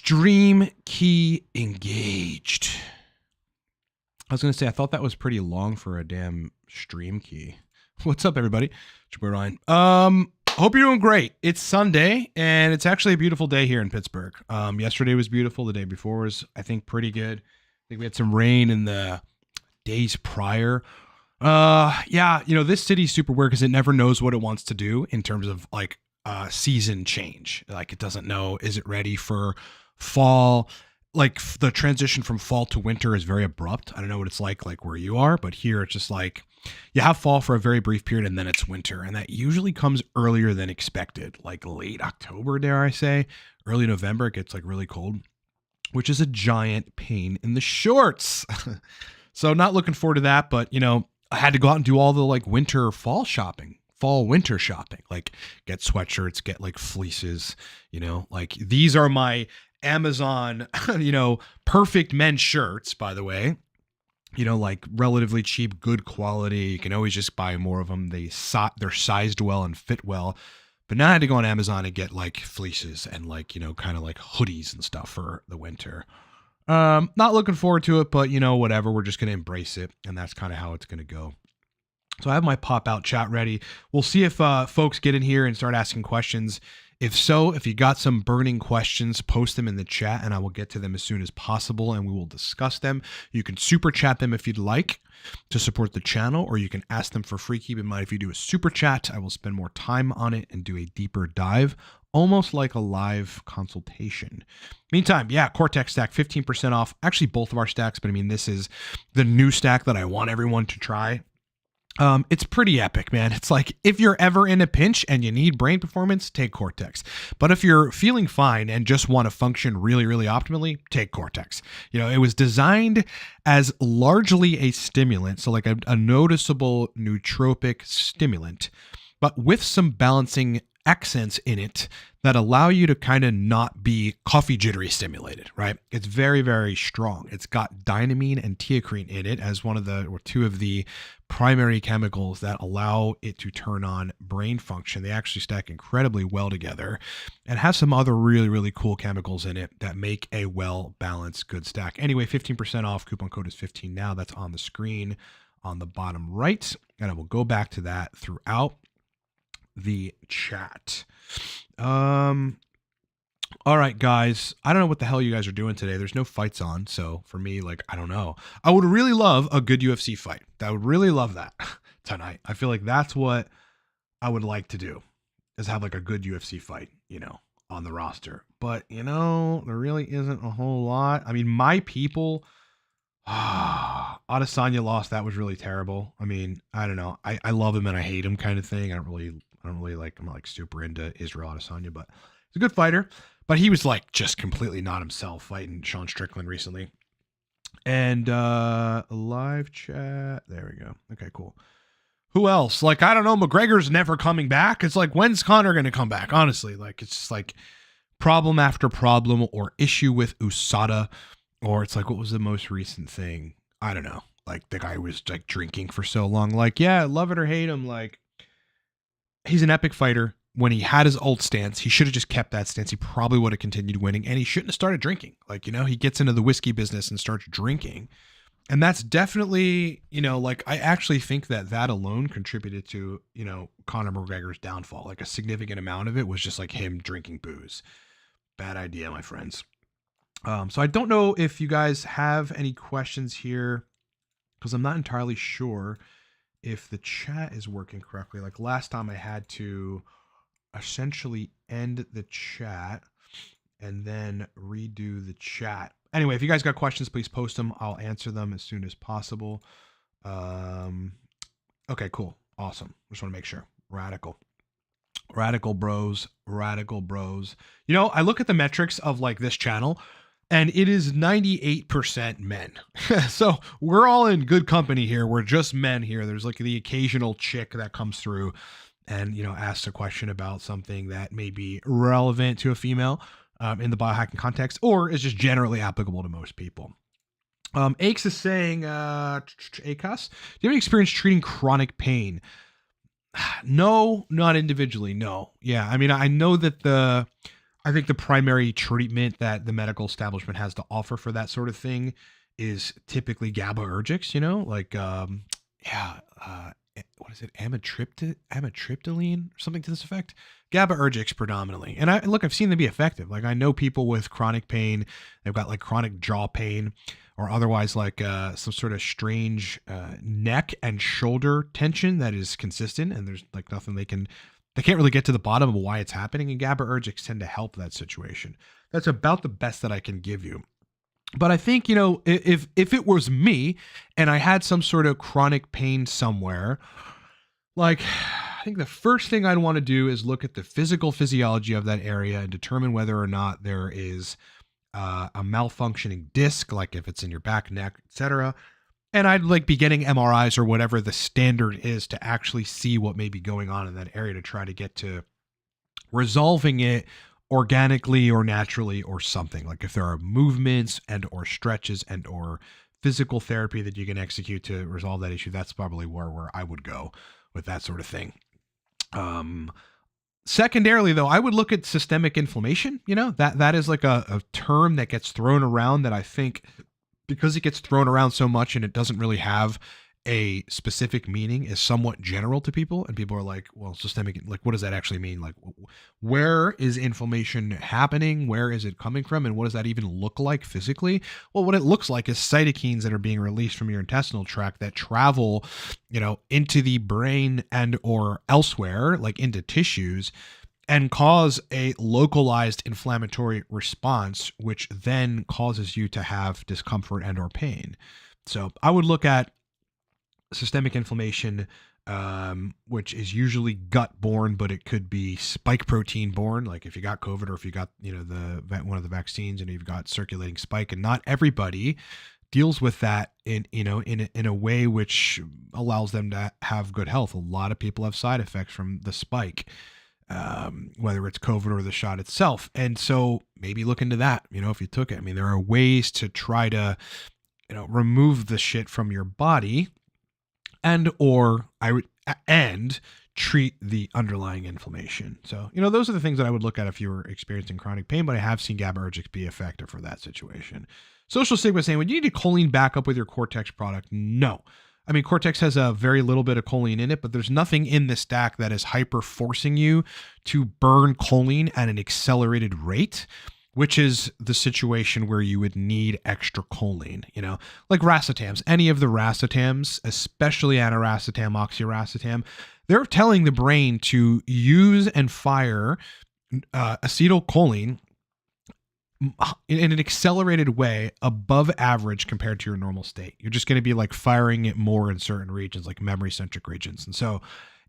Stream key engaged. I was going to say, I thought that was pretty long for a damn stream key. What's up, everybody? It's your boy Ryan. Hope you're doing great. It's Sunday, and it's actually a beautiful day here in Pittsburgh. Yesterday was beautiful. The day before was, I think, pretty good. I think we had some rain in the days prior. Yeah, you know, this city's super weird because it never knows what it wants to do in terms of like season change. Like it doesn't know, is it ready for fall? Like the transition from fall to winter is very abrupt. I don't know what it's like where you are, but here it's just like you have fall for a very brief period and then it's winter. And that usually comes earlier than expected, like late October, dare I say. Early November, it gets like really cold, which is a giant pain in the shorts. So not looking forward to that, but you know, I had to go out and do all the like winter winter shopping, like get sweatshirts, get like fleeces, you know, like these are my Amazon, you know, perfect men's shirts, by the way, you know, like relatively cheap, good quality. You can always just buy more of them. They're sized well and fit well. But now I had to go on Amazon and get like fleeces and like, you know, kind of like hoodies and stuff for the winter. Not looking forward to it, but you know, whatever, we're just going to embrace it. And that's kind of how it's going to go. So I have my pop out chat ready. We'll see if folks get in here and start asking questions. If so, if you got some burning questions, post them in the chat and I will get to them as soon as possible and we will discuss them. You can super chat them if you'd like to support the channel, or you can ask them for free. Keep in mind, if you do a super chat, I will spend more time on it and do a deeper dive, almost like a live consultation. Meantime, yeah, Cortex stack, 15% off. Actually, both of our stacks, but I mean, this is the new stack that I want everyone to try. It's pretty epic, man. It's like if you're ever in a pinch and you need brain performance, take Cortex. But if you're feeling fine and just want to function really, really optimally, take Cortex. You know, it was designed as largely a stimulant, so like a noticeable nootropic stimulant, but with some balancing accents in it that allow you to kind of not be coffee jittery stimulated, right? It's very, very strong. It's got dynamine and teacrine in it as two of the primary chemicals that allow it to turn on brain function. They actually stack incredibly well together and have some other really, really cool chemicals in it that make a well-balanced good stack. Anyway, 15% off. Coupon code is 15 now. That's on the screen on the bottom right. And I will go back to that throughout the chat. All right, guys, I don't know what the hell you guys are doing today. There's no fights on. So for me, like, I don't know. I would really love a good UFC fight. I would really love that tonight. I feel like that's what I would like to do, is have like a good UFC fight, you know, on the roster. But, you know, there really isn't a whole lot. I mean, my people, Adesanya lost. That was really terrible. I mean, I don't know. I love him and I hate him kind of thing. I don't really like, I'm not like super into Israel Adesanya, but he's a good fighter. But he was like just completely not himself fighting Sean Strickland recently. And live chat. There we go. Okay, cool. Who else? Like, I don't know. McGregor's never coming back. It's like, when's Conor going to come back? Honestly, like, it's just like problem after problem or issue with USADA. Or it's like, what was the most recent thing? I don't know. Like the guy was like drinking for so long. Like, yeah, love it or hate him. Like, he's an epic fighter. When he had his old stance, he should have just kept that stance. He probably would have continued winning, and he shouldn't have started drinking. Like, you know, he gets into the whiskey business and starts drinking. And that's definitely, you know, like, I actually think that alone contributed to, you know, Conor McGregor's downfall. Like, a significant amount of it was just like him drinking booze. Bad idea, my friends. So I don't know if you guys have any questions here, because I'm not entirely sure if the chat is working correctly. Like last time I had to essentially end the chat and then redo the chat. Anyway, if you guys got questions, please post them. I'll answer them as soon as possible. Okay, cool. Awesome. Just want to make sure. Radical bros. You know, I look at the metrics of like this channel and it is 98% men. So we're all in good company here. We're just men here. There's like the occasional chick that comes through and, you know, asks a question about something that may be relevant to a female in the biohacking context, or is just generally applicable to most people. Akes is saying, ACOS, do you have any experience treating chronic pain? No, not individually. No. Yeah. I mean, I know that I think the primary treatment that the medical establishment has to offer for that sort of thing is typically GABAergics, like, what is it? Amitriptyline or something to this effect. GABAergics predominantly. And I've seen them be effective. Like I know people with chronic pain, they've got like chronic jaw pain or otherwise like some sort of strange neck and shoulder tension that is consistent. And there's like nothing they can't really get to the bottom of why it's happening. And GABAergics tend to help that situation. That's about the best that I can give you. But I think, if it was me and I had some sort of chronic pain somewhere, like I think the first thing I'd want to do is look at the physical physiology of that area and determine whether or not there is a malfunctioning disc, like if it's in your back, neck, etc. And I'd like be getting MRIs or whatever the standard is to actually see what may be going on in that area to try to get to resolving it organically or naturally or something. Like if there are movements and or stretches and or physical therapy that you can execute to resolve that issue, that's probably where I would go with that sort of thing. Secondarily though, I would look at systemic inflammation. That is like a term that gets thrown around that I think because it gets thrown around so much and it doesn't really have a specific meaning is somewhat general to people. And people are like, well, systemic, like, what does that actually mean? Like, where is inflammation happening? Where is it coming from? And what does that even look like physically? Well, what it looks like is cytokines that are being released from your intestinal tract that travel, into the brain and or elsewhere, like into tissues, and cause a localized inflammatory response, which then causes you to have discomfort and or pain. So I would look at systemic inflammation, which is usually gut borne, but it could be spike protein borne. Like if you got COVID or if you got, one of the vaccines and you've got circulating spike, and not everybody deals with that in a way which allows them to have good health. A lot of people have side effects from the spike, whether it's COVID or the shot itself. And so maybe look into that, if you took it. I mean, there are ways to try to, remove the shit from your body and treat the underlying inflammation. So, those are the things that I would look at if you were experiencing chronic pain, but I have seen GABAergics be effective for that situation. Social Sigma saying, would you need a choline backup with your Cortex product? No. I mean, Cortex has a very little bit of choline in it, but there's nothing in the stack that is hyper forcing you to burn choline at an accelerated rate, which is the situation where you would need extra choline, like racetams. Any of the racetams, especially aniracetam, oxiracetam, they're telling the brain to use and fire acetylcholine in an accelerated way above average compared to your normal state. You're just going to be like firing it more in certain regions, like memory centric regions. And so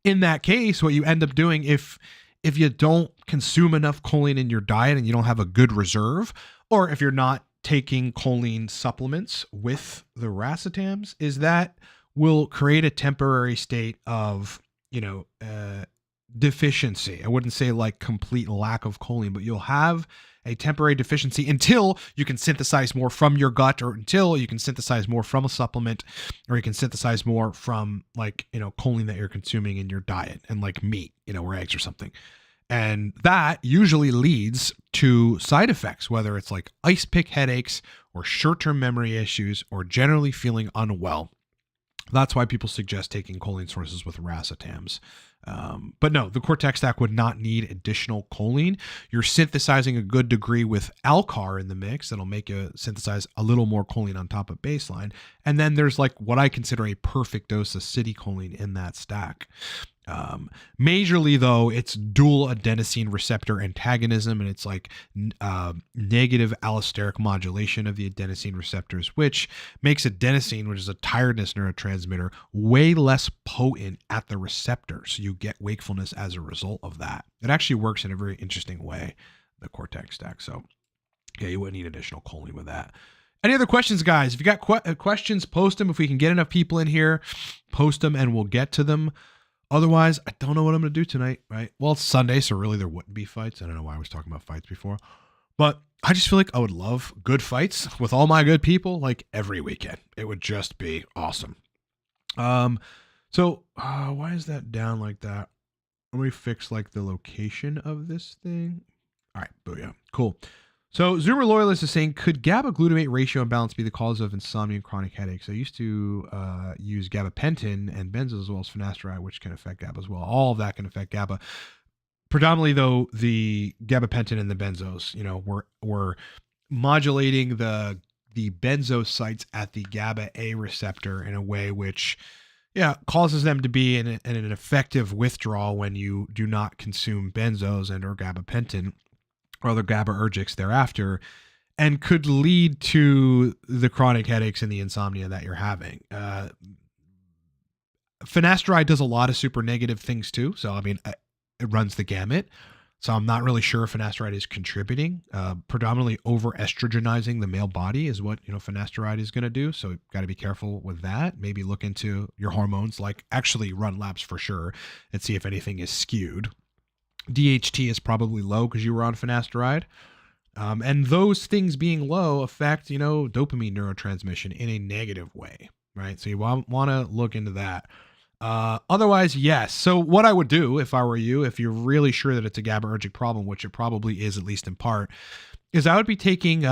in that case, what you end up doing if you don't consume enough choline in your diet and you don't have a good reserve, or if you're not taking choline supplements with the racetams, is that will create a temporary state of, deficiency. I wouldn't say like complete lack of choline, but you'll have a temporary deficiency until you can synthesize more from your gut, or until you can synthesize more from a supplement, or you can synthesize more from like, choline that you're consuming in your diet and like meat, or eggs or something. And that usually leads to side effects, whether it's like ice pick headaches or short-term memory issues or generally feeling unwell. That's why people suggest taking choline sources with racetams. But no, the Cortex stack would not need additional choline. You're synthesizing a good degree with ALCAR in the mix. That'll make you synthesize a little more choline on top of baseline. And then there's like what I consider a perfect dose of citicholine in that stack. Majorly though, it's dual adenosine receptor antagonism, and it's like negative allosteric modulation of the adenosine receptors, which makes adenosine, which is a tiredness neurotransmitter, way less potent at the receptor. So you get wakefulness as a result of that. It actually works in a very interesting way, the Cortex stack. So yeah, you wouldn't need additional choline with that. Any other questions, guys? If you got questions, post them. If we can get enough people in here, post them and we'll get to them. Otherwise, I don't know what I'm going to do tonight, right? Well, it's Sunday, so really there wouldn't be fights. I don't know why I was talking about fights before. But I just feel like I would love good fights with all my good people, like every weekend. It would just be awesome. So why is that down like that? Let me fix like the location of this thing. All right, booyah. Cool. So Zoomer Loyalist is saying, could GABA glutamate ratio imbalance be the cause of insomnia and chronic headaches? I used to use gabapentin and benzos as well as finasteride, which can affect GABA as well. All of that can affect GABA. Predominantly, though, the gabapentin and the benzos, were modulating the benzo sites at the GABA A receptor in a way which, causes them to be in an effective withdrawal when you do not consume benzos and or gabapentin or other GABAergics thereafter, and could lead to the chronic headaches and the insomnia that you're having. Finasteride does a lot of super negative things too. So, I mean, it runs the gamut. So I'm not really sure if finasteride is contributing. Predominantly over estrogenizing the male body is what, finasteride is going to do. So you've got to be careful with that. Maybe look into your hormones, like actually run labs for sure and see if anything is skewed. DHT is probably low because you were on finasteride. And those things being low affect, dopamine neurotransmission in a negative way, right? So you want to look into that. Otherwise, yes. So what I would do if I were you, if you're really sure that it's a GABAergic problem, which it probably is, at least in part, is I would be taking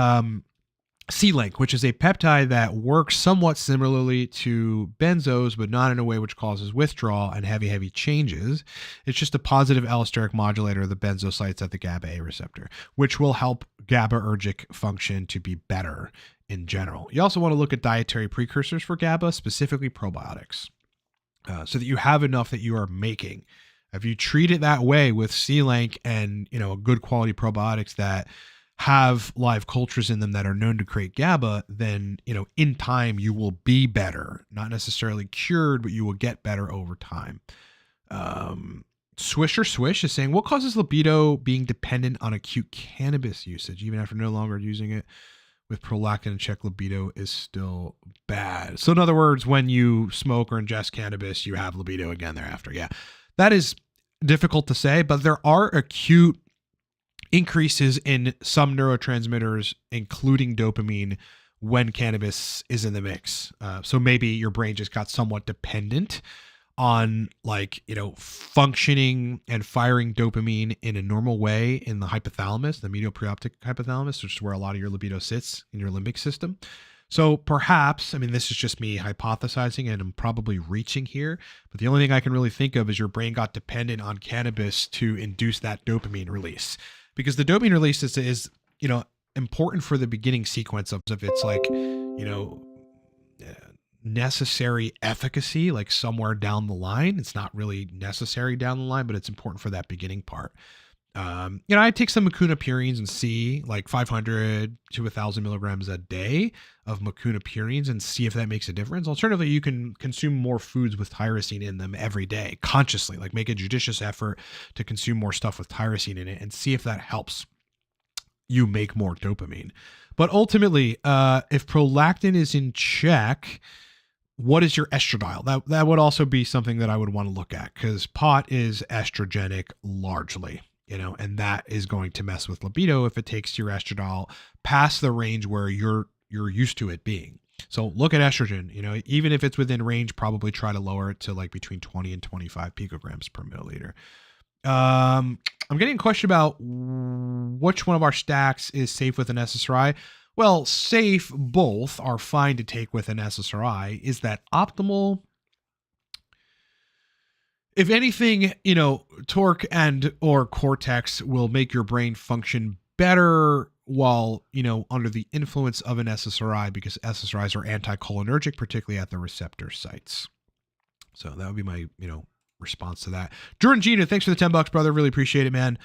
C-Link, which is a peptide that works somewhat similarly to benzos, but not in a way which causes withdrawal and heavy changes. It's just a positive allosteric modulator of the benzo sites at the GABA A receptor, which will help GABAergic function to be better in general. You also want to look at dietary precursors for GABA, specifically probiotics, so that you have enough that you are making. If you treat it that way with C-Link and, a good quality probiotics that have live cultures in them that are known to create GABA, then, in time you will be better, not necessarily cured, but you will get better over time. Swish is saying, what causes libido being dependent on acute cannabis usage, even after no longer using it with prolactin and check libido is still bad? So in other words, when you smoke or ingest cannabis, you have libido again thereafter. Yeah, that is difficult to say, but there are acute increases in some neurotransmitters, including dopamine, when cannabis is in the mix. So maybe your brain just got somewhat dependent on functioning and firing dopamine in a normal way in the hypothalamus, the medial preoptic hypothalamus, which is where a lot of your libido sits in your limbic system. So perhaps, this is just me hypothesizing and I'm probably reaching here, but the only thing I can really think of is your brain got dependent on cannabis to induce that dopamine release. Because the dopamine release is important for the beginning sequence of it's necessary efficacy, like somewhere down the line. It's not really necessary down the line, but it's important for that beginning part. I take some macunapurines and see like 500 to 1,000 milligrams a day of macunapurines and see if that makes a difference. Alternatively, you can consume more foods with tyrosine in them every day consciously, like make a judicious effort to consume more stuff with tyrosine in it and see if that helps you make more dopamine. But ultimately, if prolactin is in check, what is your estradiol? That would also be something that I would want to look at, because pot is estrogenic largely. And that is going to mess with libido if it takes your estradiol past the range where you're used to it being. So look at estrogen, even if it's within range, probably try to lower it to like between 20 and 25 picograms per milliliter. I'm getting a question about which one of our stacks is safe with an SSRI. Well, safe, both are fine to take with an SSRI. Is that optimal? If anything, Torque and or Cortex will make your brain function better while, under the influence of an SSRI, because SSRIs are anticholinergic, particularly at the receptor sites. So that would be my, response to that. Jordan Gina, thanks for the $10, brother. Really appreciate it, man.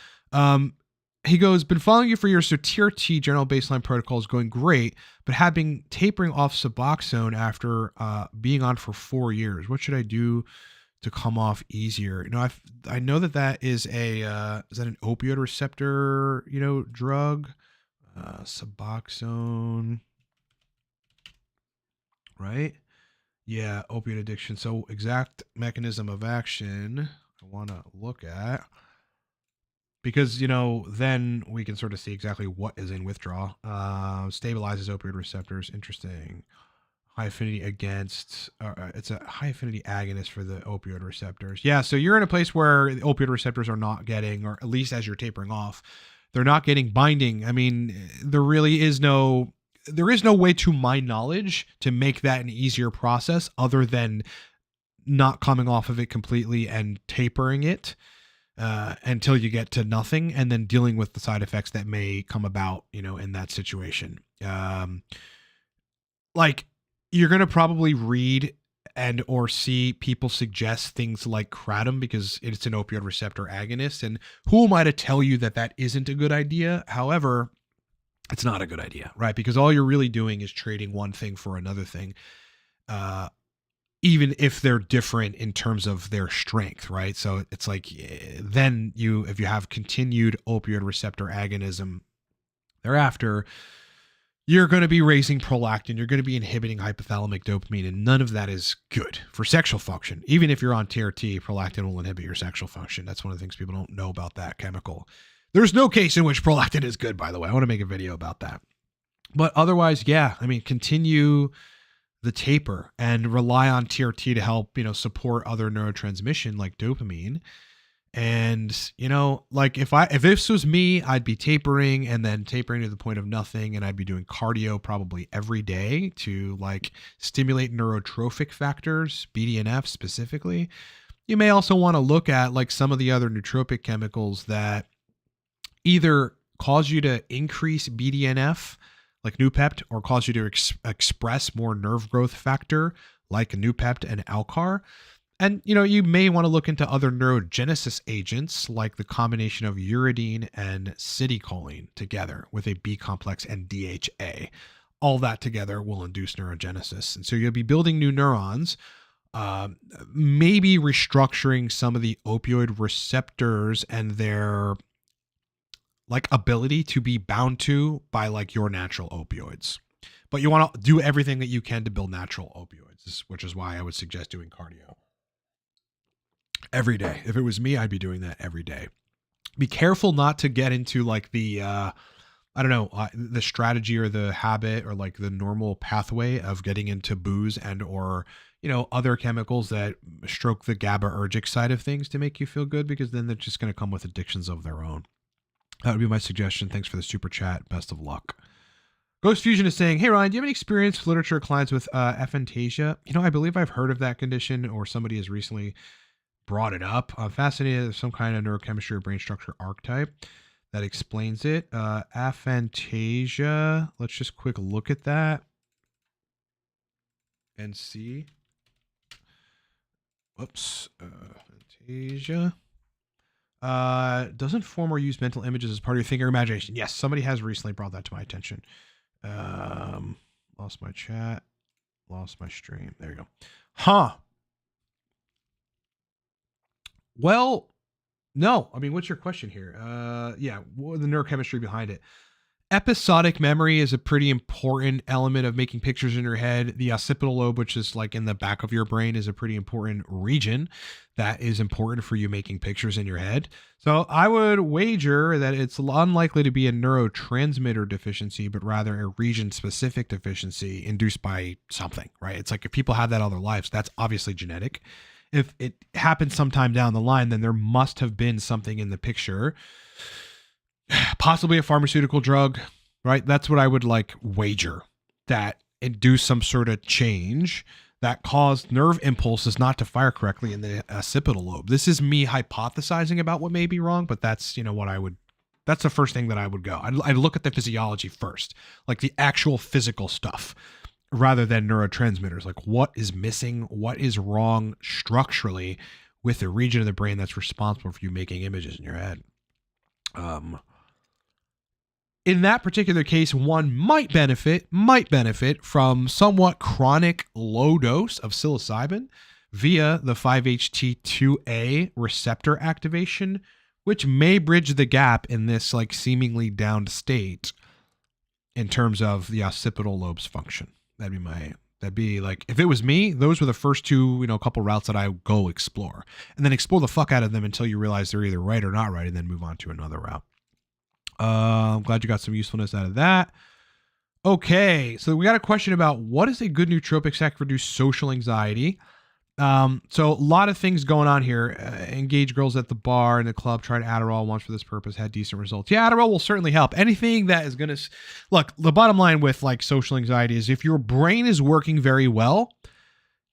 He goes, been following you for years, so TRT, general baseline protocol, is going great, but have been tapering off Suboxone after being on for 4 years. What should I do to come off easier? I know that is is that an opioid receptor, drug? Suboxone, right? Yeah, opioid addiction. So exact mechanism of action I want to look at, because, then we can sort of see exactly what is in withdrawal. Stabilizes opioid receptors. Interesting. High affinity against, it's a high affinity agonist for the opioid receptors. Yeah, so you're in a place where the opioid receptors are not getting, or at least as you're tapering off, They're not getting binding. I mean, there is no way to my knowledge to make that an easier process other than not coming off of it completely and tapering it until you get to nothing, and then dealing with the side effects that may come about, in that situation. Like, you're going to probably read and or see people suggest things like Kratom because it's an opioid receptor agonist. And who am I to tell you that that isn't a good idea? However, it's not a good idea, right? Because all you're really doing is trading one thing for another thing, even if they're different in terms of their strength, right? So it's like, then if you have continued opioid receptor agonism thereafter, you're going to be raising prolactin, you're going to be inhibiting hypothalamic dopamine, and none of that is good for sexual function. Even if you're on TRT, prolactin will inhibit your sexual function. That's one of the things people don't know about that chemical. There's no case in which prolactin is good, by the way. I want to make a video about that. But otherwise, yeah, I mean, continue the taper and rely on TRT to help, support other neurotransmission like dopamine. And, like if this was me, I'd be tapering and then tapering to the point of nothing. And I'd be doing cardio probably every day to like stimulate neurotrophic factors, BDNF specifically. You may also want to look at like some of the other nootropic chemicals that either cause you to increase BDNF like Noopept, or cause you to express more nerve growth factor like Noopept and ALCAR. And, you may want to look into other neurogenesis agents like the combination of uridine and acetylcholine together with a B complex and DHA. All that together will induce neurogenesis. And so you'll be building new neurons, maybe restructuring some of the opioid receptors and their like ability to be bound to by like your natural opioids. But you want to do everything that you can to build natural opioids, which is why I would suggest doing cardio every day. If it was me, I'd be doing that every day. Be careful not to get into like the, the strategy or the habit or like the normal pathway of getting into booze and or, other chemicals that stroke the GABAergic side of things to make you feel good, because then they're just going to come with addictions of their own. That would be my suggestion. Thanks for the super chat. Best of luck. Ghost Fusion is saying, hey, Ryan, do you have any experience with literature clients with Aphantasia? I believe I've heard of that condition, or somebody has recently brought it up. I'm fascinated with some kind of neurochemistry or brain structure archetype that explains it. Aphantasia. Let's just quick look at that and see. Whoops. Aphantasia. Doesn't form or use mental images as part of your thinking or imagination. Yes, somebody has recently brought that to my attention. Lost my chat. Lost my stream. There you go. Huh. Well, no. I mean, what's your question here? Yeah, what the neurochemistry behind it? Episodic memory is a pretty important element of making pictures in your head. The occipital lobe, which is like in the back of your brain, is a pretty important region that is important for you making pictures in your head. So I would wager that it's unlikely to be a neurotransmitter deficiency, but rather a region-specific deficiency induced by something, right? It's like if people have that all their lives, that's obviously genetic. If it happens sometime down the line, then there must have been something in the picture, possibly a pharmaceutical drug, right? That's what I would like wager, that induced some sort of change that caused nerve impulses not to fire correctly in the occipital lobe. This is me hypothesizing about what may be wrong, but that's, that's the first thing that I would go. I'd look at the physiology first, like the actual physical stuff, rather than neurotransmitters. Like what is missing, what is wrong structurally with the region of the brain that's responsible for you making images in your head. In that particular case, one might benefit from somewhat chronic low dose of psilocybin via the 5-HT2A receptor activation, which may bridge the gap in this like seemingly downed state in terms of the occipital lobe's function. That'd be like, if it was me, those were the first two, couple routes that I go explore, and then explore the fuck out of them until you realize they're either right or not right, and then move on to another route. I'm glad you got some usefulness out of that. Okay, so we got a question about what is a good nootropic stack to reduce social anxiety. So a lot of things going on here. Engage girls at the bar and the club, tried Adderall once for this purpose, had decent results. Yeah, Adderall will certainly help. Anything that is going to look, the bottom line with like social anxiety is if your brain is working very well,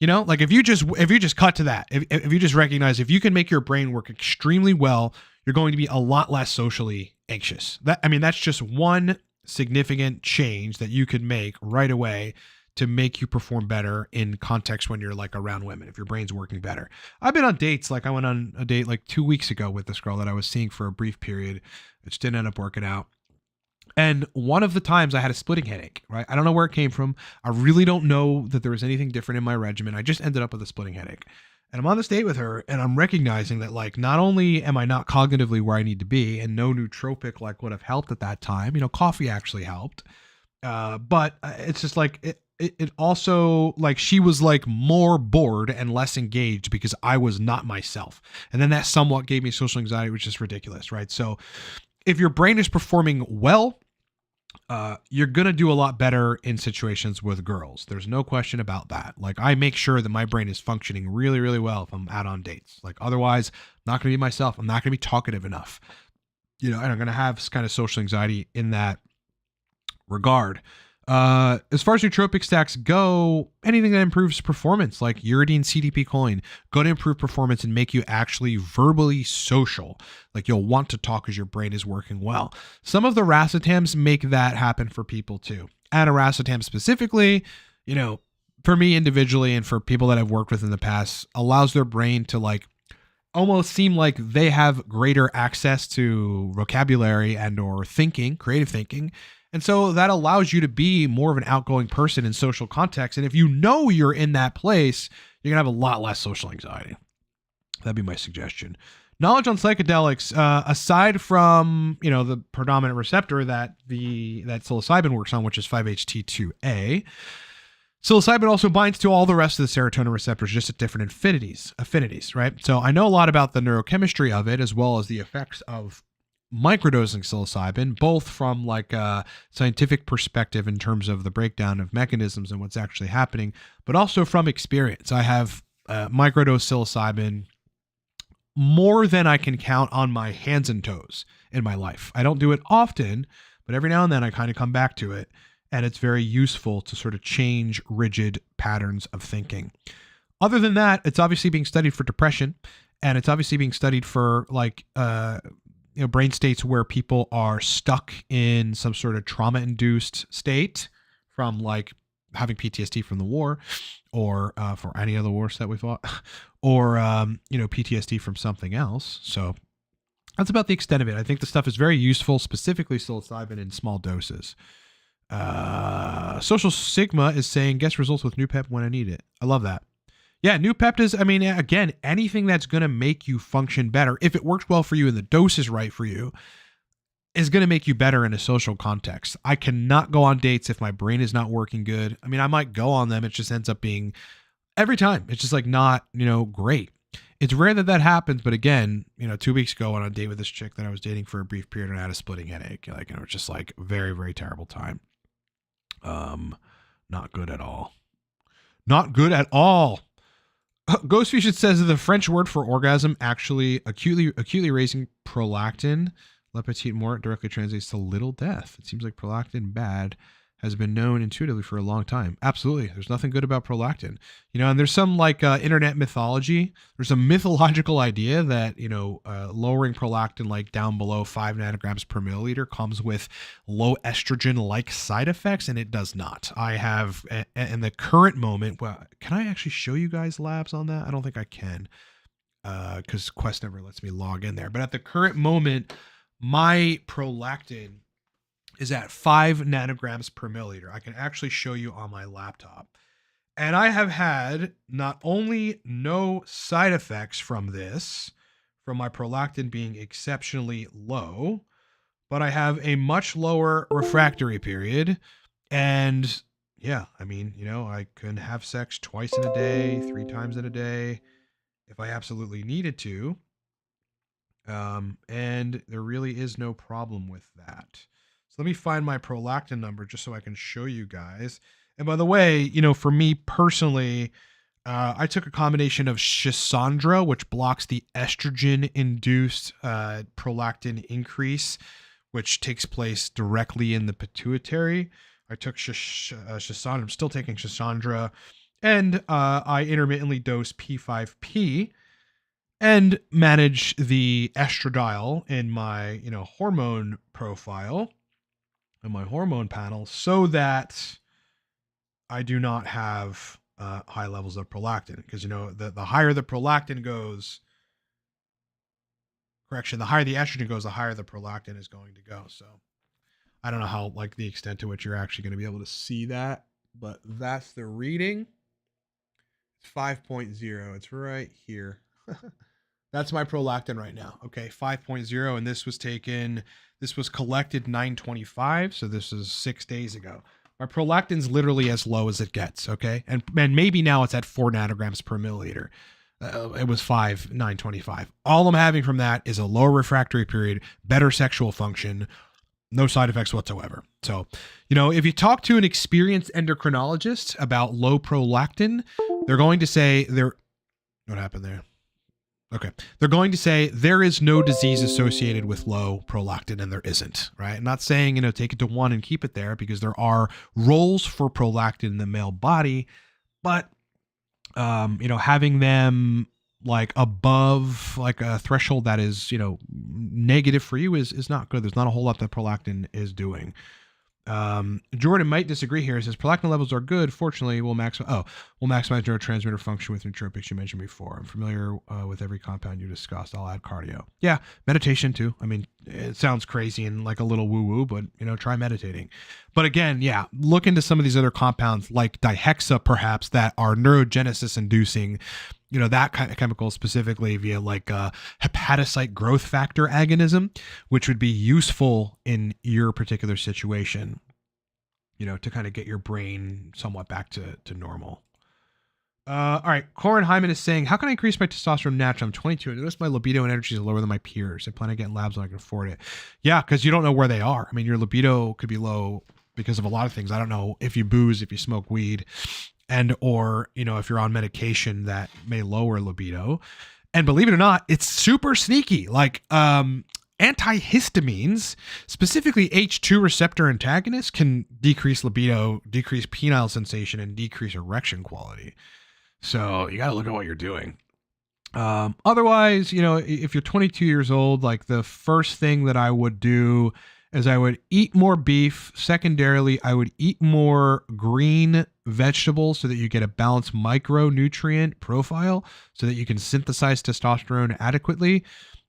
you know, like if you just cut to that, if you just recognize if you can make your brain work extremely well, you're going to be a lot less socially anxious. That's just one significant change that you could make right away to make you perform better in context when you're like around women, if your brain's working better. I've been on dates. Like I went on a date like 2 weeks ago with this girl that I was seeing for a brief period, which didn't end up working out. And one of the times I had a splitting headache, right? I don't know where it came from. I really don't know that there was anything different in my regimen. I just ended up with a splitting headache. And I'm on this date with her and I'm recognizing that like, not only am I not cognitively where I need to be and no nootropic like would have helped at that time, you know, coffee actually helped. But it's just like, it also like she was like more bored and less engaged because I was not myself. And then that somewhat gave me social anxiety, which is ridiculous, right? So if your brain is performing well, you're going to do a lot better in situations with girls. There's no question about that. Like I make sure that my brain is functioning really, really well if I'm out on dates. Like otherwise, I'm not going to be myself. I'm not going to be talkative enough, you know, and I'm going to have kind of social anxiety in that regard. As far as nootropic stacks go, anything that improves performance, like uridine CDP choline, going to improve performance and make you actually verbally social. Like you'll want to talk as your brain is working well. Some of the racetams make that happen for people too. Aniracetam specifically, you know, for me individually and for people that I've worked with in the past, allows their brain to like almost seem like they have greater access to vocabulary and or thinking, creative thinking. And so that allows you to be more of an outgoing person in social context. And if you know you're in that place, you're going to have a lot less social anxiety. That'd be my suggestion. Knowledge on psychedelics, aside from, you know, the predominant receptor that psilocybin works on, which is 5-HT2A, psilocybin also binds to all the rest of the serotonin receptors, just at different affinities, right? So I know a lot about the neurochemistry of it, as well as the effects of microdosing psilocybin, both from like a scientific perspective in terms of the breakdown of mechanisms and what's actually happening, but also from experience. I have microdose psilocybin more than I can count on my hands and toes in my life. I don't do it often, but every now and then I kind of come back to it, and it's very useful to sort of change rigid patterns of thinking. Other than that, it's obviously being studied for depression, and it's obviously being studied for like you know, brain states where people are stuck in some sort of trauma-induced state from like having PTSD from the war, or for any other wars that we fought, or you know, PTSD from something else. So that's about the extent of it. I think the stuff is very useful, specifically psilocybin in small doses. Social Sigma is saying, guess results with Noopep when I need it. I love that. Yeah, Noopep is, I mean, again, anything that's going to make you function better, if it works well for you and the dose is right for you, is going to make you better in a social context. I cannot go on dates if my brain is not working good. I mean, I might go on them. It just ends up being, every time, it's just like not, you know, great. It's rare that that happens, but again, you know, 2 weeks ago I went on a date with this chick that I was dating for a brief period and I had a splitting headache. Like, and it was just like very, very terrible time. Not good at all. Not good at all. Ghost Fusion says that the French word for orgasm actually acutely raising prolactin, le petit mort, directly translates to little death. It seems like prolactin bad has been known intuitively for a long time. Absolutely. There's nothing good about prolactin. You know, and there's some like internet mythology. There's a mythological idea that, you know, lowering prolactin like down below 5 nanograms per milliliter comes with low estrogen-like side effects, and it does not. I have, in the current moment, well, can I actually show you guys labs on that? I don't think I can, because Quest never lets me log in there. But at the current moment, my prolactin is at 5 nanograms per milliliter. I can actually show you on my laptop. And I have had not only no side effects from this, from my prolactin being exceptionally low, but I have a much lower refractory period. And yeah, I mean, you know, I can have sex twice in a day, 3 times in a day, if I absolutely needed to. And there really is no problem with that. So let me find my prolactin number just so I can show you guys. And by the way, you know, for me personally, I took a combination of Shisandra, which blocks the estrogen-induced prolactin increase, which takes place directly in the pituitary. I took Shisandra. I'm still taking Shisandra. And I intermittently dose P5P and manage the estradiol in my, hormone profile and my hormone panel so that I do not have high levels of prolactin. Because, the higher the prolactin goes, the higher the estrogen goes, the higher the prolactin is going to go. So I don't know how, the extent to which you're actually going to be able to see that, but that's the reading. It's 5.0. It's right here. That's my prolactin right now. Okay, 5.0. And this was collected 9/25. So this is 6 days ago. My prolactin's literally as low as it gets. Okay. And maybe now it's at 4 nanograms per milliliter. It was 9/25. All I'm having from that is a lower refractory period, better sexual function, no side effects whatsoever. So, if you talk to an experienced endocrinologist about low prolactin, they're going to say what happened there? Okay. They're going to say there is no disease associated with low prolactin, and there isn't, right? I'm not saying, take it to 1 and keep it there, because there are roles for prolactin in the male body, but, having them above a threshold that is, negative for you is not good. There's not a whole lot that prolactin is doing. Jordan might disagree here. He says prolactin levels are good. Fortunately, we'll maximize neurotransmitter function with nootropics you mentioned before. I'm familiar with every compound you discussed. I'll add cardio. Yeah, meditation too. I mean, it sounds crazy and a little woo-woo, but try meditating. But again, yeah, look into some of these other compounds like dihexa, perhaps, that are neurogenesis inducing. That kind of chemical specifically via hepatocyte growth factor agonism, which would be useful in your particular situation, to kind of get your brain somewhat back to normal. All right. Corin Hyman is saying, how can I increase my testosterone naturally? I'm 22. I notice my libido and energy is lower than my peers. I plan on getting labs when I can afford it. Yeah, because you don't know where they are. I mean, your libido could be low because of a lot of things. I don't know if you booze, if you smoke weed, and or if you're on medication that may lower libido. And believe it or not, it's super sneaky. Antihistamines, specifically H2 receptor antagonists, can decrease libido, decrease penile sensation, and decrease erection quality. So you got to look at what you're doing. Otherwise, if you're 22 years old, the first thing that I would do is I would eat more beef. Secondarily, I would eat more green vegetables so that you get a balanced micronutrient profile so that you can synthesize testosterone adequately.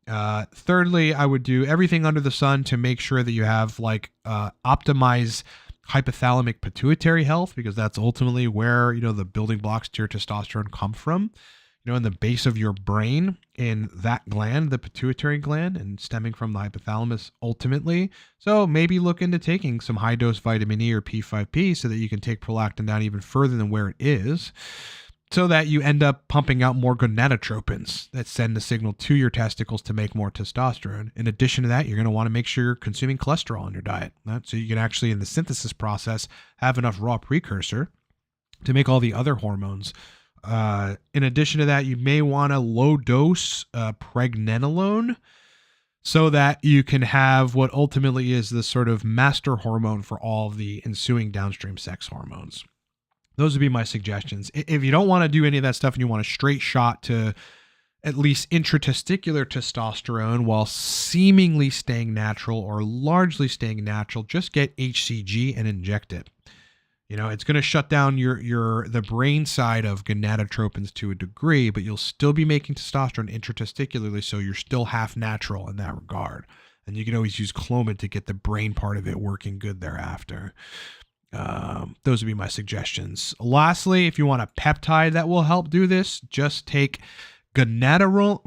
Thirdly, I would do everything under the sun to make sure that you have optimize hypothalamic pituitary health, because that's ultimately where, the building blocks to your testosterone come from. In the base of your brain, in that gland, the pituitary gland, and stemming from the hypothalamus ultimately. So maybe look into taking some high dose vitamin E or P5P so that you can take prolactin down even further than where it is, so that you end up pumping out more gonadotropins that send the signal to your testicles to make more testosterone. In addition to that, you're going to want to make sure you're consuming cholesterol in your diet, right? So you can actually, in the synthesis process, have enough raw precursor to make all the other hormones. In addition to that, you may want a low dose pregnenolone so that you can have what ultimately is the sort of master hormone for all of the ensuing downstream sex hormones. Those would be my suggestions. If you don't want to do any of that stuff and you want a straight shot to at least intratesticular testosterone while seemingly staying natural or largely staying natural, just get HCG and inject it. It's going to shut down the brain side of gonadotropins to a degree, but you'll still be making testosterone intratesticularly, so you're still half natural in that regard. And you can always use Clomid to get the brain part of it working good thereafter. Those would be my suggestions. Lastly, if you want a peptide that will help do this, just take gonadorelin,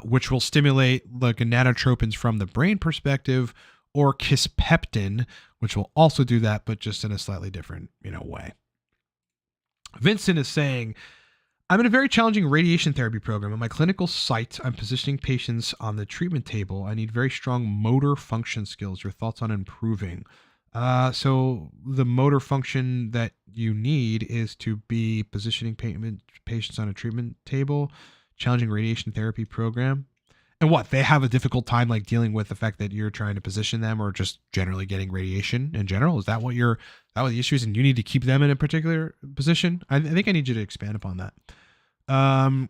which will stimulate the gonadotropins from the brain perspective, or kisspeptin, which will also do that, but just in a slightly different, way. Vincent is saying, I'm in a very challenging radiation therapy program. At my clinical site, I'm positioning patients on the treatment table. I need very strong motor function skills. Your thoughts on improving? So the motor function that you need is to be positioning patients on a treatment table, challenging radiation therapy program. And what, they have a difficult time like dealing with the fact that you're trying to position them or just generally getting radiation in general? Is that what the issue is, and you need to keep them in a particular position? I think I need you to expand upon that. So I'm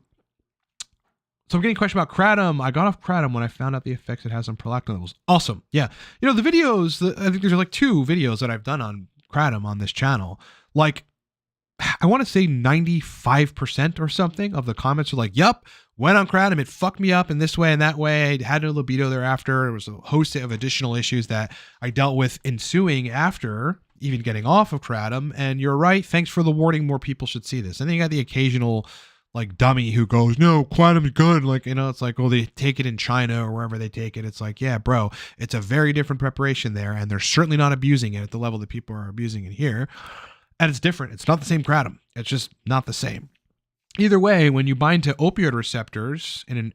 getting a question about Kratom. I got off Kratom when I found out the effects it has on prolactin levels. Awesome. Yeah. You know, the videos, I think there's like 2 videos that I've done on Kratom on this channel. Like, I want to say 95% or something of the comments are like, yup, went on Kratom, it fucked me up in this way and that way. I had no libido thereafter. There was a host of additional issues that I dealt with ensuing after even getting off of Kratom. And you're right. Thanks for the warning. More people should see this. And then you got the occasional like dummy who goes, no, Kratom's good. Like, you know, it's like, well, they take it in China or wherever they take it. It's like, yeah, bro, it's a very different preparation there. And they're certainly not abusing it at the level that people are abusing it here. And it's different. It's not the same Kratom. It's just not the same. Either way, when you bind to opioid receptors in an,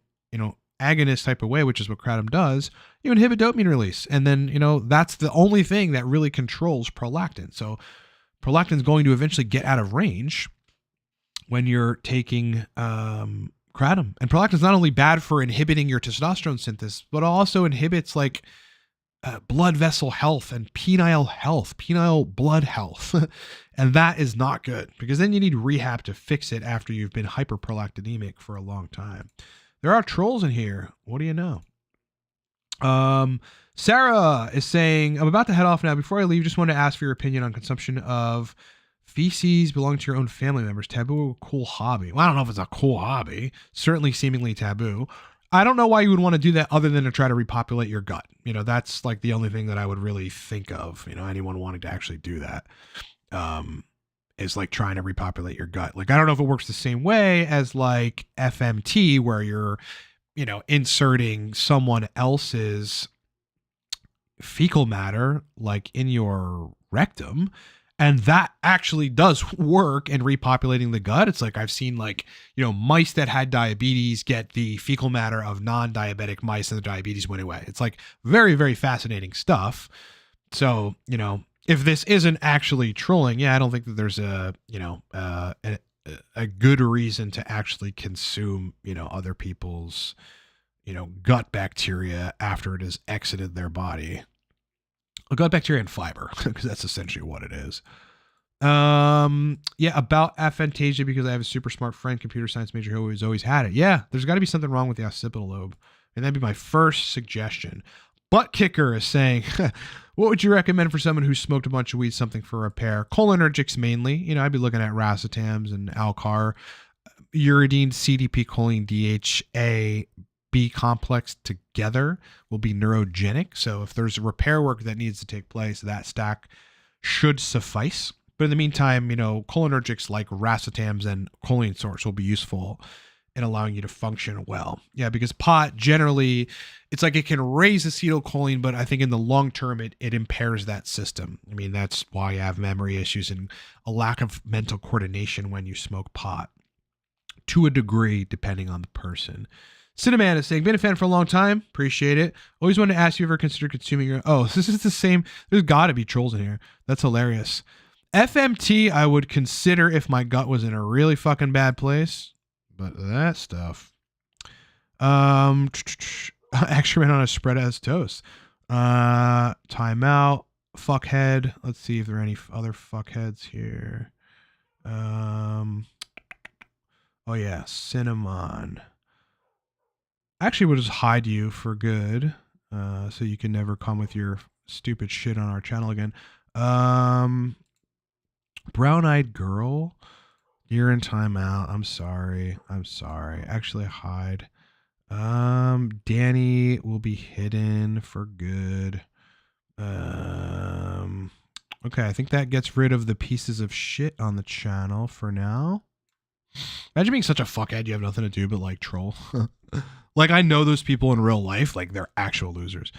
agonist type of way, which is what Kratom does, you inhibit dopamine release. And then, that's the only thing that really controls prolactin. So prolactin is going to eventually get out of range when you're taking Kratom. And prolactin is not only bad for inhibiting your testosterone synthesis, but also inhibits like blood vessel health and penile blood health. And that is not good, because then you need rehab to fix it after you've been hyperprolactinemic for a long time. There are trolls in here. What do you know? Sarah is saying, I'm about to head off now. Before I leave, just wanted to ask for your opinion on consumption of feces belonging to your own family members. Taboo or cool hobby? Well, I don't know if it's a cool hobby. Certainly seemingly taboo. I don't know why you would want to do that other than to try to repopulate your gut. That's like the only thing that I would really think of, anyone wanting to actually do that, is like trying to repopulate your gut. Like, I don't know if it works the same way as like FMT, where you're, inserting someone else's fecal matter, like in your rectum. And that actually does work in repopulating the gut. It's like I've seen like, mice that had diabetes get the fecal matter of non-diabetic mice and the diabetes went away. It's like very, very fascinating stuff. So, if this isn't actually trolling, yeah, I don't think that there's a good reason to actually consume, other people's, gut bacteria after it has exited their body. Gut bacteria and fiber, because that's essentially what it is. Yeah, about aphantasia, because I have a super smart friend, computer science major, who has always had it. Yeah, there's got to be something wrong with the occipital lobe, and that'd be my first suggestion. Butt Kicker is saying, what would you recommend for someone who smoked a bunch of weed, something for repair? Cholinergics mainly. I'd be looking at racetams and ALCAR, uridine, CDP, choline, DHA, B complex together will be neurogenic. So if there's repair work that needs to take place, that stack should suffice. But in the meantime, cholinergics like racetams and choline source will be useful in allowing you to function well. Yeah, because pot generally, it's like it can raise acetylcholine, but I think in the long term, it impairs that system. I mean, that's why you have memory issues and a lack of mental coordination when you smoke pot, to a degree, depending on the person. Cinnamon is saying, been a fan for a long time. Appreciate it. Always wanted to ask you, ever consider consuming your... Oh, this is the same. There's got to be trolls in here. That's hilarious. FMT, I would consider if my gut was in a really fucking bad place. But that stuff... Excrement on a spread as toast. Timeout. Fuckhead. Let's see if there are any other fuckheads here. Oh yeah, cinnamon. Actually, we'll just hide you for good, so you can never come with your stupid shit on our channel again. Brown-eyed girl, you're in timeout. I'm sorry. Actually, hide. Danny will be hidden for good. Okay, I think that gets rid of the pieces of shit on the channel for now. Imagine being such a fuckhead you have nothing to do but like troll. Like, I know those people in real life, like they're actual losers.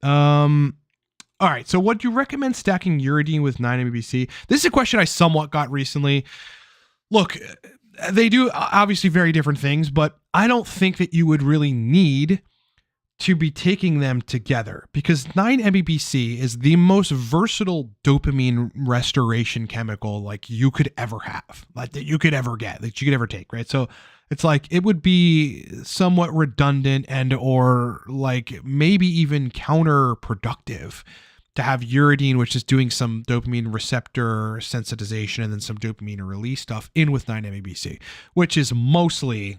All right, so would you recommend stacking uridine with 9-MeBC? This is a question I somewhat got recently. Look, they do obviously very different things, but I don't think that you would really need to be taking them together, because 9-MeBC is the most versatile dopamine restoration chemical like you could ever have, like that you could ever get, that you could ever take, right? So it's like it would be somewhat redundant and or like maybe even counterproductive to have uridine, which is doing some dopamine receptor sensitization and then some dopamine release stuff in with 9-MeBC, which is mostly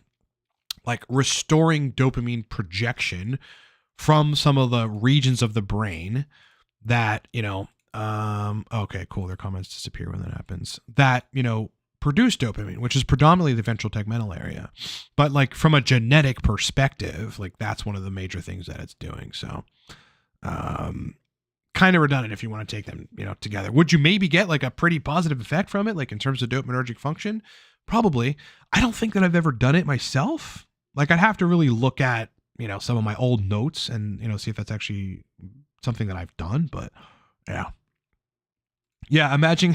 like restoring dopamine projection from some of the regions of the brain that, okay, cool. Their comments disappear when that happens. That, produce dopamine, which is predominantly the ventral tegmental area. But like from a genetic perspective, like that's one of the major things that it's doing. So, kind of redundant if you want to take them, together. Would you maybe get like a pretty positive effect from it? Like in terms of dopaminergic function? Probably. I don't think that I've ever done it myself. Like I'd have to really look at, some of my old notes and, see if that's actually something that I've done, but yeah. Yeah. Imagine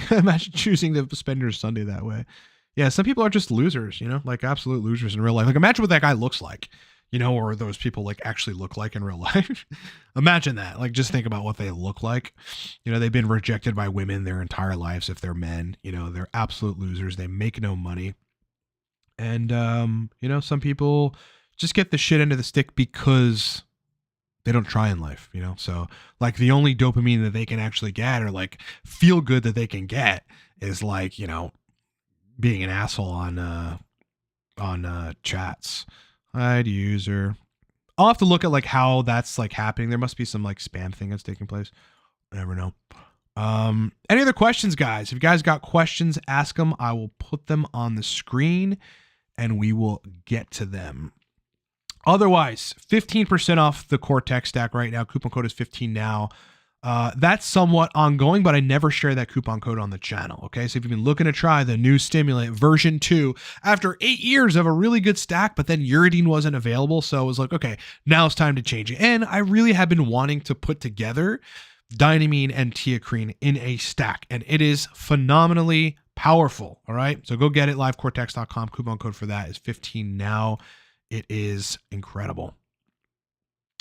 choosing to spend your Sunday that way. Yeah. Some people are just losers, like absolute losers in real life. Like imagine what that guy looks like, or those people like actually look like in real life. Imagine that. Like just think about what they look like. They've been rejected by women their entire lives. If they're men, they're absolute losers. They make no money. And, some people just get the shit end of the stick because they don't try in life, So like the only dopamine that they can actually get or like feel good that they can get is like, being an asshole on chats. Hide user. I'll have to look at like how that's like happening. There must be some like spam thing that's taking place. I never know. Any other questions, guys? If you guys got questions, ask them. I will put them on the screen and we will get to them. Otherwise, 15% off the Cortex stack right now. Coupon code is 15 now. That's somewhat ongoing, but I never share that coupon code on the channel. Okay. So if you've been looking to try the new stimulant version 2 after 8 years of a really good stack, but then uridine wasn't available. So I was like, okay, now it's time to change it. And I really have been wanting to put together dynamine and teacrine in a stack, and it is phenomenally powerful. All right. So go get it. livecortex.com. Coupon code for that is 15 now. It is incredible.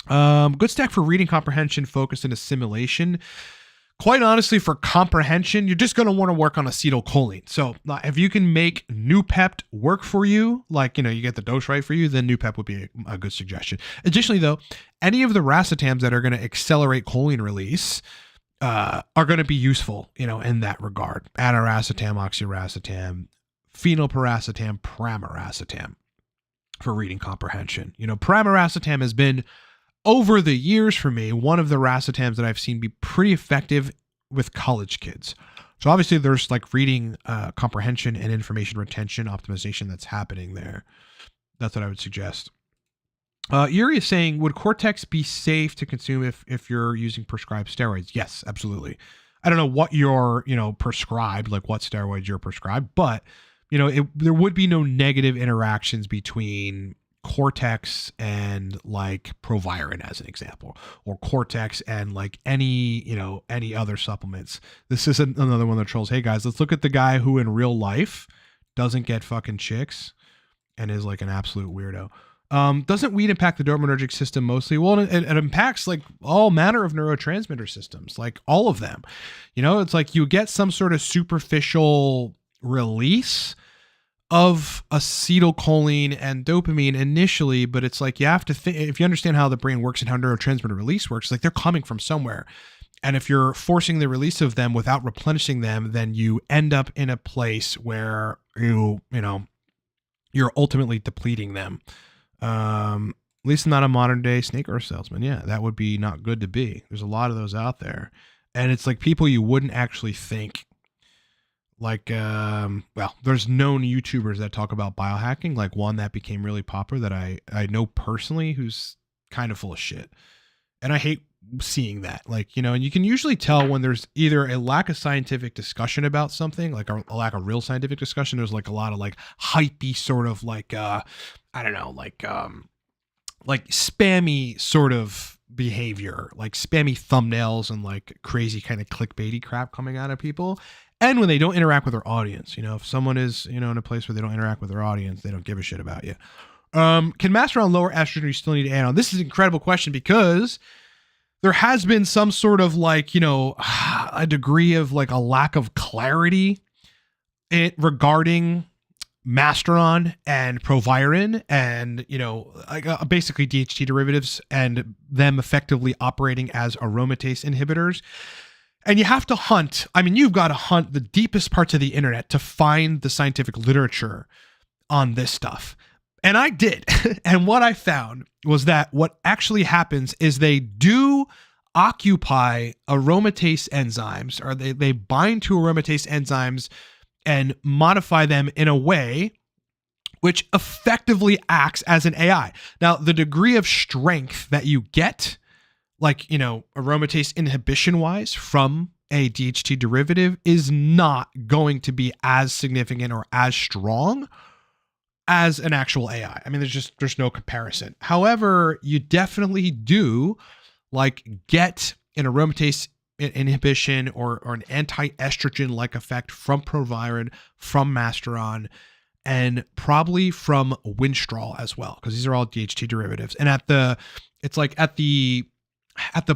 Good stack for reading comprehension, focus, and assimilation. Quite honestly, for comprehension, you're just going to want to work on acetylcholine. So if you can make Noopept work for you, like, you get the dose right for you, then Noopept would be a good suggestion. Additionally, though, any of the racetams that are going to accelerate choline release are going to be useful, in that regard. Ataracetam, oxiracetam, phenylpiracetam, pramiracetam for reading comprehension. Pramiracetam has been, over the years for me, one of the racetams that I've seen be pretty effective with college kids. So obviously there's like reading comprehension and information retention optimization that's happening there. That's what I would suggest. Yuri is saying, would Cortex be safe to consume if you're using prescribed steroids? Yes, absolutely. I don't know what you're, prescribed, like what steroids you're prescribed, but there would be no negative interactions between Cortex and like Proviron as an example, or Cortex and like any other supplements. This is another one that trolls. Hey guys, let's look at the guy who in real life doesn't get fucking chicks and is like an absolute weirdo. Doesn't weed impact the dopaminergic system mostly? Well, it impacts like all manner of neurotransmitter systems, like all of them. It's like you get some sort of superficial release of acetylcholine and dopamine initially, but it's like you have to think, if you understand how the brain works and how neurotransmitter release works, like they're coming from somewhere. And if you're forcing the release of them without replenishing them, then you end up in a place where you're ultimately depleting them. At least not a modern day snake oil salesman. Yeah, that would be not good to be. There's a lot of those out there. And it's like people you wouldn't actually think. Like, there's known YouTubers that talk about biohacking, like one that became really popular that I know personally, who's kind of full of shit. And I hate seeing that, like, and you can usually tell when there's either a lack of scientific discussion about something, like a lack of real scientific discussion. There's like a lot of like hypey sort of like, I don't know, like spammy sort of behavior, like spammy thumbnails and like crazy kind of clickbaity crap coming out of people. And when they don't interact with their audience, if someone is, in a place where they don't interact with their audience, they don't give a shit about you. Can Masteron lower estrogen or you still need anon? This is an incredible question because there has been some sort of like, a degree of like a lack of clarity regarding Masteron and Proviron and, basically DHT derivatives and them effectively operating as aromatase inhibitors. And you have to hunt. I mean, you've got to hunt the deepest parts of the internet to find the scientific literature on this stuff. And I did. And what I found was that what actually happens is they do occupy aromatase enzymes, or they bind to aromatase enzymes and modify them in a way which effectively acts as an AI. Now, the degree of strength that you get, like, aromatase inhibition wise from a DHT derivative is not going to be as significant or as strong as an actual AI. I mean, there's no comparison. However, you definitely do get an aromatase inhibition or an anti-estrogen like effect from Proviron, from Masteron, and probably from Winstrol as well, because these are all DHT derivatives. And at the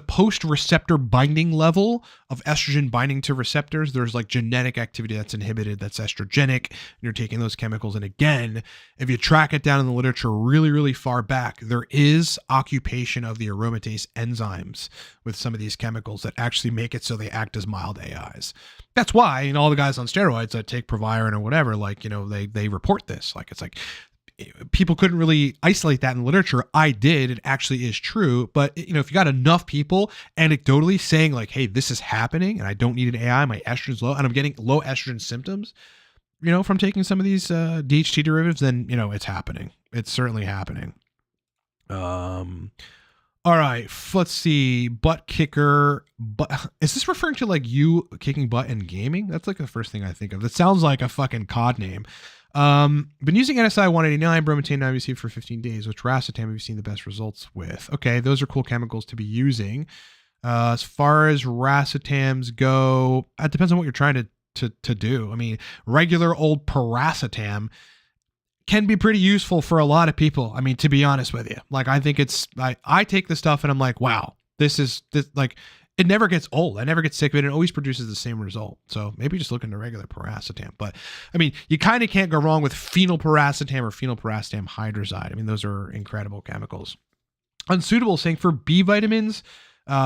post-receptor binding level of estrogen binding to receptors, there's like genetic activity that's inhibited, that's estrogenic, and you're taking those chemicals. And again, if you track it down in the literature really, really far back, there is occupation of the aromatase enzymes with some of these chemicals that actually make it so they act as mild AIs. That's why, all the guys on steroids that take Proviron or whatever, they report this. It's like, people couldn't really isolate that in literature. I did. It actually is true. But, if you got enough people anecdotally saying like, hey, this is happening and I don't need an AI, my estrogen's low and I'm getting low estrogen symptoms, from taking some of these DHT derivatives, then, it's happening. It's certainly happening. All right, let's see. Butt kicker. Is this referring to like you kicking butt in gaming? That's like the first thing I think of. That sounds like a fucking COD name. Been using NSI 189, bromotan, IBC for 15 days. Which racetam have you seen the best results with? Okay, those are cool chemicals to be using. As far as racetams go, it depends on what you're trying to do. I mean, regular old paracetam can be pretty useful for a lot of people. I mean, to be honest with you, I think I take this stuff and I'm like, wow, this it never gets old. I never get sick of it. It always produces the same result. So maybe just look into regular paracetam. But I mean, you kind of can't go wrong with phenylparacetam or phenylparacetam hydrazide. I mean, those are incredible chemicals. Unsuitable saying for B vitamins,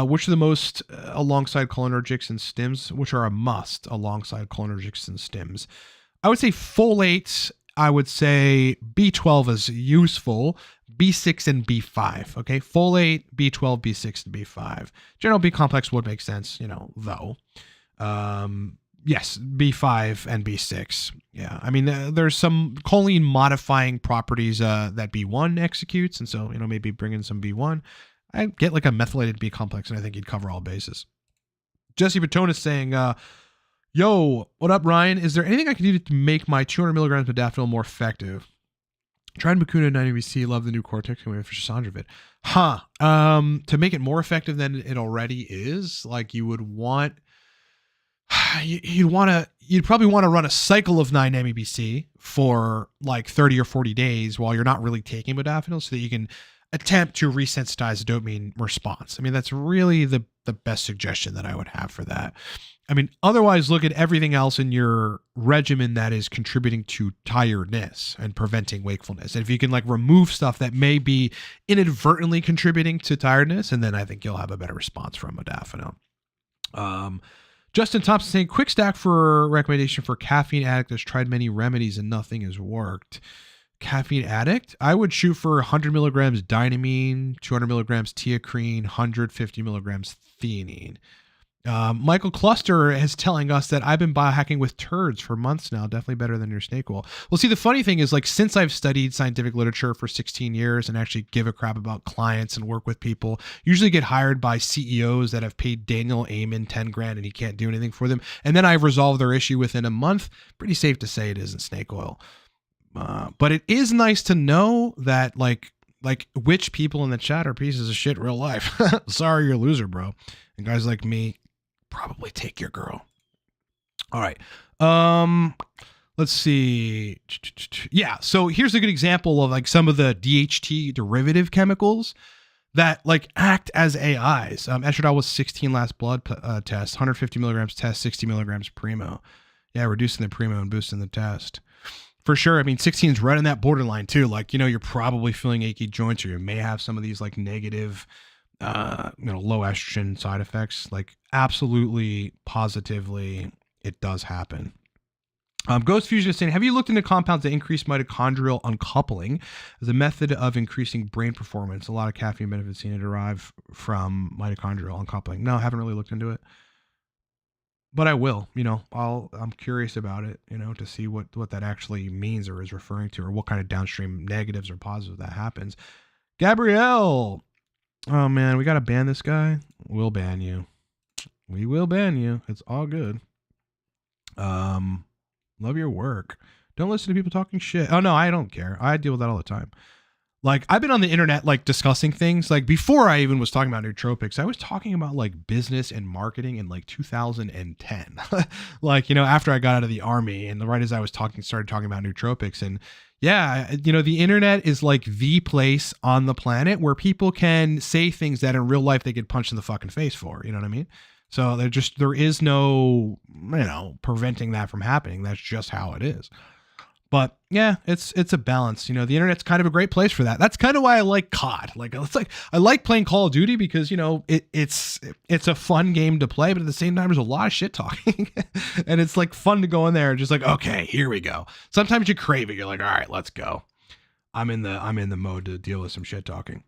which are the most alongside cholinergics and stims, which are a must alongside cholinergics and stims. I would say folate. I would say B12 is useful, B6 and B5. Okay. Folate, B12, B6, and B5. General B complex would make sense, though. Yes, B5 and B6. Yeah. I mean, there's some choline modifying properties that B1 executes. And so, maybe bring in some B1. I'd get like a methylated B complex and I think you'd cover all bases. Jesse Batonis saying, yo, what up, Ryan? Is there anything I can do to make my 200 milligrams of modafinil more effective? Tried Bakuna 90BC, love the new Cortex, and wait for Sandrovit. To make it more effective than it already is, you would want, you'd probably want to run a cycle of 9 MEBC for 30 or 40 days while you're not really taking modafinil so that you can attempt to resensitize the dopamine response. I mean, that's really the best suggestion that I would have for that. I mean, otherwise look at everything else in your regimen that is contributing to tiredness and preventing wakefulness. And if you can remove stuff that may be inadvertently contributing to tiredness, and then I think you'll have a better response from modafinil. Justin Thompson saying, quick stack for recommendation for caffeine addict that's tried many remedies and nothing has worked. Caffeine addict, I would shoot for 100 milligrams dynamine, 200 milligrams teacrine, 150 milligrams theanine. Michael Cluster is telling us that I've been biohacking with turds for months now. Definitely better than your snake oil. Well, see, the funny thing is since I've studied scientific literature for 16 years and actually give a crap about clients and work with people, usually get hired by CEOs that have paid Daniel Amen 10 grand and he can't do anything for them. And then I've resolved their issue within a month. Pretty safe to say it isn't snake oil. But it is nice to know that which people in the chat are pieces of shit real life. Sorry, you're a loser, bro. And guys like me, probably take your girl. All right. Let's see. Yeah. So here's a good example of like some of the DHT derivative chemicals that like act as AIs. Estradiol was 16 last blood test, 150 milligrams test, 60 milligrams primo. Yeah, reducing the primo and boosting the test. For sure. I mean, 16 is right in that borderline too. Like, you're probably feeling achy joints, or you may have some of these like negative, low estrogen side effects. Like, absolutely, positively, it does happen. Ghost Fusion is saying, have you looked into compounds that increase mitochondrial uncoupling as a method of increasing brain performance? A lot of caffeine benefits seen to derive from mitochondrial uncoupling. No, I haven't really looked into it, but I will. I'm curious about it, to see what that actually means or is referring to, or what kind of downstream negatives or positives that happens. Gabrielle, oh man, we got to ban this guy. We'll ban you. We will ban you. It's all good. Love your work. Don't listen to people talking shit. Oh no, I don't care. I deal with that all the time. Like, I've been on the internet, like, discussing things. Like, before I even was talking about nootropics, I was talking about like business and marketing in like 2010. Like, after I got out of the army, and right as I was started talking about nootropics. And yeah, the internet is like the place on the planet where people can say things that in real life they get punched in the fucking face for. You know what I mean? So there is no, preventing that from happening. That's just how it is. But yeah, it's a balance. The internet's kind of a great place for that. That's kind of why I like COD. I like playing Call of Duty because, it's a fun game to play, but at the same time, there's a lot of shit talking and it's like fun to go in there and just like, okay, here we go. Sometimes you crave it. You're like, all right, let's go. I'm in the mode to deal with some shit talking.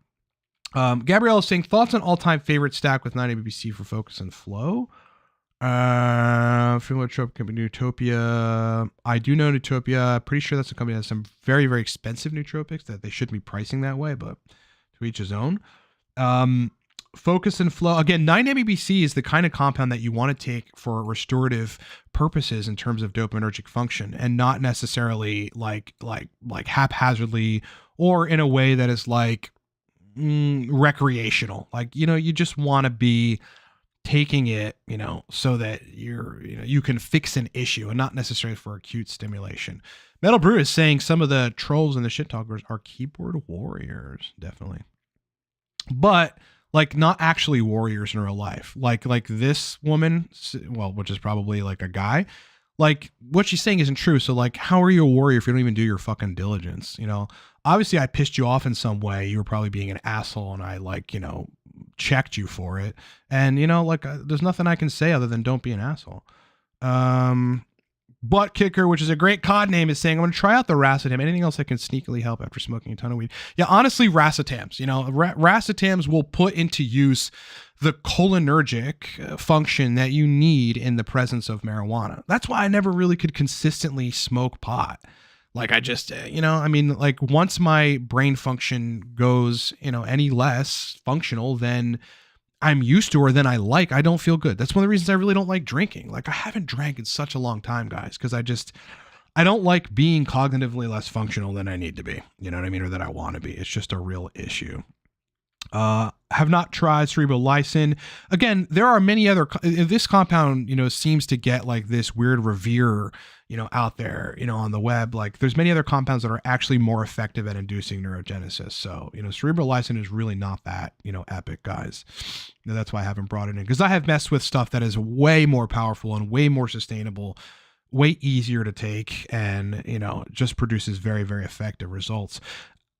Gabrielle is saying, thoughts on all-time favorite stack with 9-ABC for focus and flow. Nootropic company Nootopia. I do know Nootopia. Pretty sure that's a company that has some very, very expensive nootropics that they shouldn't be pricing that way, but to each his own. Focus and flow. Again, 9-MeBC is the kind of compound that you want to take for restorative purposes in terms of dopaminergic function, and not necessarily like haphazardly or in a way that is like recreational. Like, you just want to be taking it, so that you can fix an issue and not necessarily for acute stimulation. Metal Brew is saying some of the trolls and the shit talkers are keyboard warriors, definitely, but like not actually warriors in real life. Like this woman, well, which is probably like a guy. Like, what she's saying isn't true. So like, how are you a warrior if you don't even do your fucking diligence? Obviously I pissed you off in some way. You were probably being an asshole and I checked you for it. And there's nothing I can say other than don't be an asshole. Butt Kicker, which is a great COD name, is saying, I'm going to try out the racetam. Anything else that can sneakily help after smoking a ton of weed? Yeah, honestly, racetams. Racetams will put into use the cholinergic function that you need in the presence of marijuana. That's why I never really could consistently smoke pot. Like, I just, once my brain function goes, any less functional than I'm used to or than I don't feel good. That's one of the reasons I really don't like drinking. Like, I haven't drank in such a long time, guys, because I don't like being cognitively less functional than I need to be, or that I want to be. It's just a real issue. Have not tried cerebral lysine. Again, there are many other, this compound, seems to get like this weird revere, out there, on the web. Like, there's many other compounds that are actually more effective at inducing neurogenesis. So, cerebral lysine is really not that, epic, guys. That's why I haven't brought it in, because I have messed with stuff that is way more powerful and way more sustainable, way easier to take, and, just produces very, very effective results.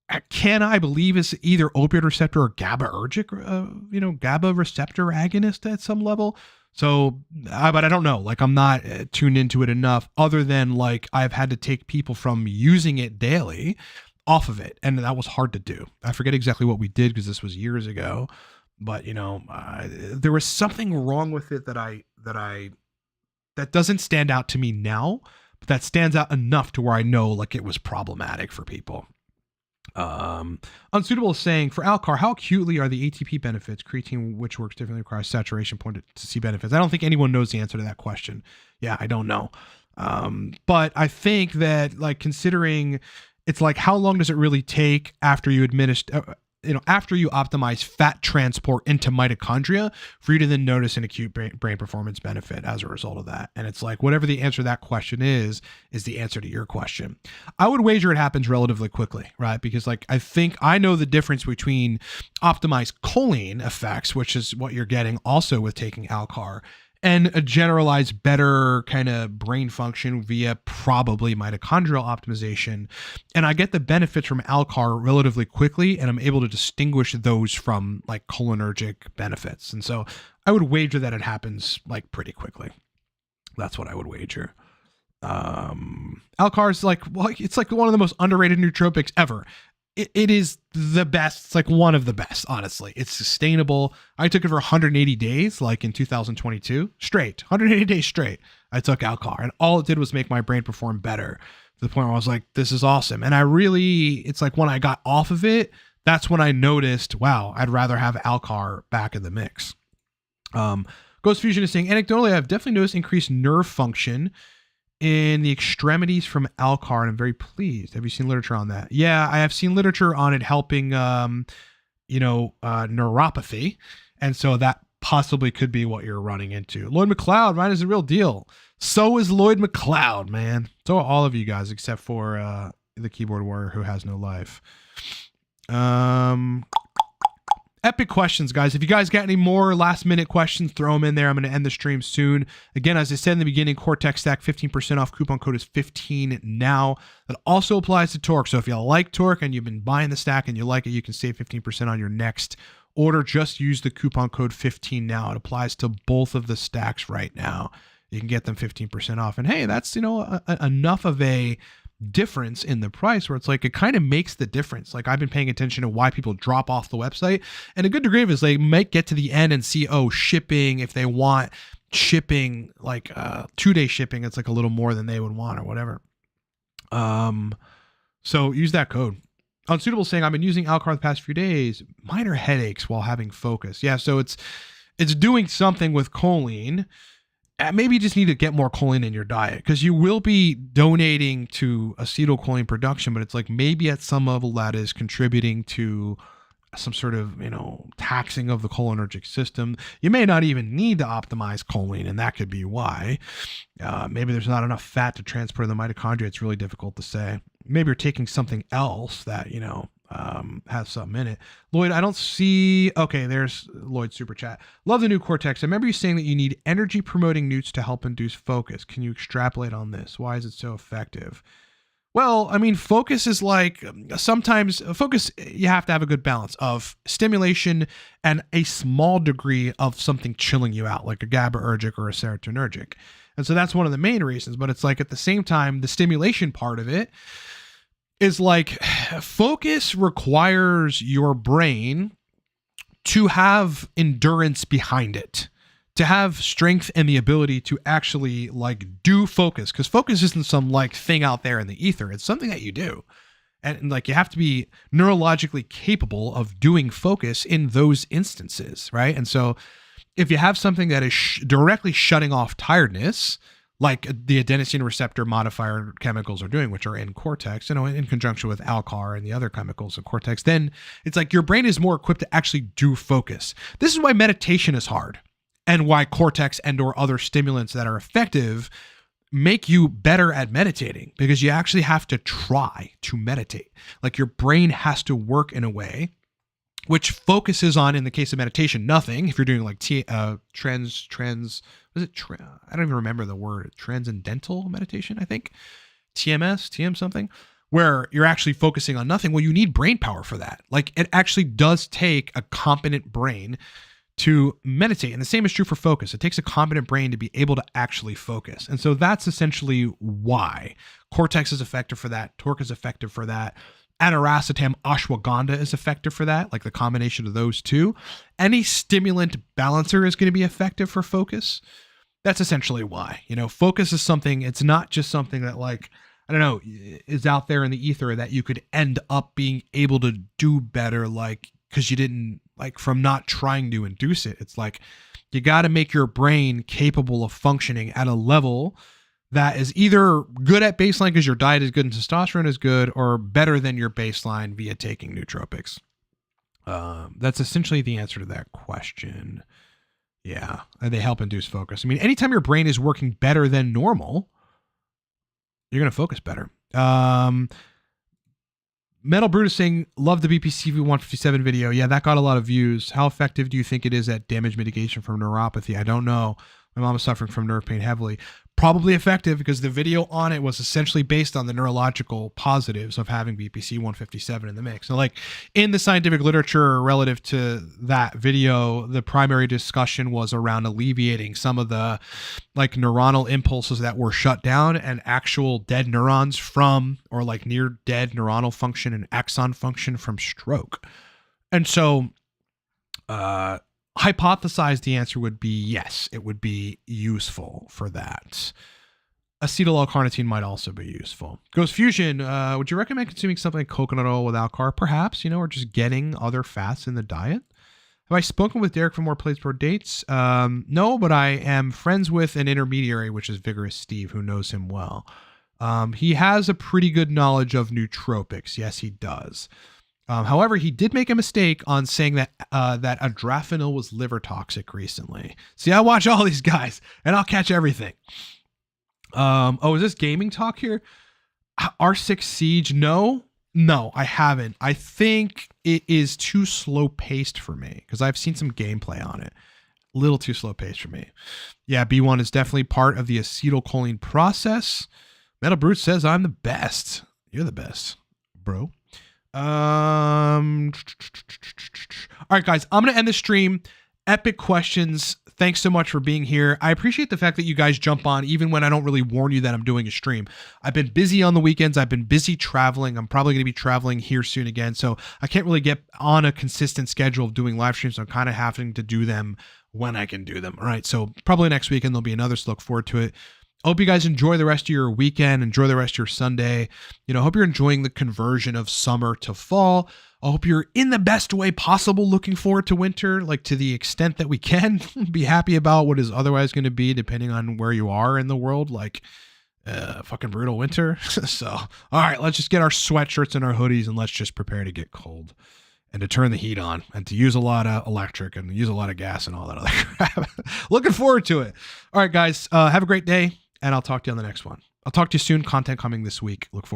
I believe is either opioid receptor or GABAergic, GABA receptor agonist at some level. So, but I don't know, like, I'm not tuned into it enough, other than like I've had to take people from using it daily off of it. And that was hard to do. I forget exactly what we did because this was years ago, but there was something wrong with it that doesn't stand out to me now, but that stands out enough to where I know like it was problematic for people. Unsuitable is saying, for ALCAR, how acutely are the ATP benefits? Creatine, which works differently, requires saturation point to see benefits. I don't think anyone knows the answer to that question. Yeah, I don't know. But I think that, like, considering it's like, how long does it really take after you administer, after you optimize fat transport into mitochondria for you to then notice an acute brain performance benefit as a result of that. And it's like, whatever the answer to that question is the answer to your question. I would wager it happens relatively quickly, right? Because like, I think I know the difference between optimized choline effects, which is what you're getting also with taking ALCAR, and a generalized better kind of brain function via probably mitochondrial optimization. And I get the benefits from ALCAR relatively quickly, and I'm able to distinguish those from like cholinergic benefits. And so I would wager that it happens like pretty quickly. That's what I would wager. ALCAR is like, well, it's like one of the most underrated nootropics ever. It is the best. It's like one of the best, honestly. It's sustainable. I took it for 180 days, like in 2022, straight, 180 days straight. I took ALCAR, and all it did was make my brain perform better to the point where I was like, this is awesome. And it's like when I got off of it, that's when I noticed, wow, I'd rather have ALCAR back in the mix. Ghost Fusion is saying, anecdotally, I've definitely noticed increased nerve function in the extremities from ALCAR, and I'm very pleased. Have you seen literature on that? Yeah, I have seen literature on it helping, neuropathy. And so that possibly could be what you're running into. Lloyd McLeod, mine is a real deal. So is Lloyd McLeod, man. So are all of you guys, except for the keyboard warrior who has no life. Epic questions, guys. If you guys got any more last minute questions, throw them in there. I'm going to end the stream soon. Again, as I said in the beginning, Cortex Stack 15% off. Coupon code is 15 now. That also applies to Torque. So if you like Torque and you've been buying the stack and you like it, you can save 15% on your next order. Just use the coupon code 15 now. It applies to both of the stacks right now. You can get them 15% off. And hey, that's, enough of a difference in the price where it's like, it kind of makes the difference. Like, I've been paying attention to why people drop off the website, and a good degree of it is they might get to the end and see, shipping, if they want shipping, like 2-day shipping, it's like a little more than they would want or whatever. So use that code. Unsuitable saying, I've been using ALCAR the past few days, minor headaches while having focus. Yeah. So it's doing something with choline. Maybe you just need to get more choline in your diet, because you will be donating to acetylcholine production, but it's like maybe at some level that is contributing to some sort of, taxing of the cholinergic system. You may not even need to optimize choline, and that could be why. Maybe there's not enough fat to transport in the mitochondria. It's really difficult to say. Maybe you're taking something else that, has something in it. Lloyd, I don't see. Okay, there's Lloyd's super chat. Love the new Cortex. I remember you saying that you need energy promoting newts to help induce focus. Can you extrapolate on this? Why is it so effective? Well, I mean, focus is like, sometimes focus, you have to have a good balance of stimulation and a small degree of something chilling you out, like a GABAergic or a serotonergic. And so that's one of the main reasons. But it's like, at the same time, the stimulation part of it is like, focus requires your brain to have endurance behind it, to have strength and the ability to actually like do focus. Because focus isn't some like thing out there in the ether. It's something that you do. And like, you have to be neurologically capable of doing focus in those instances, right? And so if you have something that is directly shutting off tiredness, like the adenosine receptor modifier chemicals are doing, which are in Cortex, in conjunction with ALCAR and the other chemicals in Cortex, then it's like your brain is more equipped to actually do focus. This is why meditation is hard, and why Cortex and or other stimulants that are effective make you better at meditating, because you actually have to try to meditate. Like, your brain has to work in a way which focuses on, in the case of meditation, nothing. If you're doing like I don't even remember the word, transcendental meditation, I think, TM something, where you're actually focusing on nothing. Well, you need brain power for that. Like, it actually does take a competent brain to meditate. And the same is true for focus. It takes a competent brain to be able to actually focus. And so that's essentially why Cortex is effective for that. Torque is effective for that. Aniracetam ashwagandha is effective for that, like the combination of those two. Any stimulant balancer is going to be effective for focus. That's essentially why. Focus is something, it's not just something that, like, I don't know, is out there in the ether that you could end up being able to do better, like, because you didn't, like, from not trying to induce it. It's like, you got to make your brain capable of functioning at a level that is either good at baseline because your diet is good and testosterone is good, or better than your baseline via taking nootropics. That's essentially the answer to that question. Yeah, and they help induce focus. I mean, anytime your brain is working better than normal, you're going to focus better. Metal Brutus saying, love the BPCV 157 video. Yeah, that got a lot of views. How effective do you think it is at damage mitigation from neuropathy? I don't know. My mom is suffering from nerve pain heavily. Probably effective because the video on it was essentially based on the neurological positives of having BPC 157 in the mix. So like in the scientific literature relative to that video, the primary discussion was around alleviating some of the like neuronal impulses that were shut down and actual dead neurons from, or like near dead neuronal function and axon function from stroke. And so, hypothesized the answer would be yes, it would be useful for that. Acetyl L-carnitine might also be useful. Ghost Fusion, would you recommend consuming something like coconut oil with ALCAR? Perhaps, or just getting other fats in the diet. Have I spoken with Derek for more plates per dates? No, but I am friends with an intermediary, which is Vigorous Steve, who knows him well. He has a pretty good knowledge of nootropics. Yes, he does. However, he did make a mistake on saying that that adrafinil was liver toxic recently. See, I watch all these guys, and I'll catch everything. Is this gaming talk here? R6 Siege? No, I haven't. I think it is too slow paced for me because I've seen some gameplay on it. A little too slow paced for me. Yeah, B1 is definitely part of the acetylcholine process. Metal Brute says I'm the best. You're the best, bro. All right, guys, I'm going to end the stream. Epic questions. Thanks so much for being here. I appreciate the fact that you guys jump on even when I don't really warn you that I'm doing a stream. I've been busy on the weekends. I've been busy traveling. I'm probably going to be traveling here soon again. So I can't really get on a consistent schedule of doing live streams. So I'm kind of having to do them when I can do them. All right. So probably next weekend there'll be another, so look forward to it. I hope you guys enjoy the rest of your weekend. Enjoy the rest of your Sunday. I hope you're enjoying the conversion of summer to fall. I hope you're in the best way possible looking forward to winter, like to the extent that we can. Be happy about what is otherwise going to be, depending on where you are in the world, like fucking brutal winter. So, all right, let's just get our sweatshirts and our hoodies and let's just prepare to get cold and to turn the heat on and to use a lot of electric and use a lot of gas and all that other crap. Looking forward to it. All right, guys, have a great day. And I'll talk to you on the next one. I'll talk to you soon. Content coming this week. Look forward.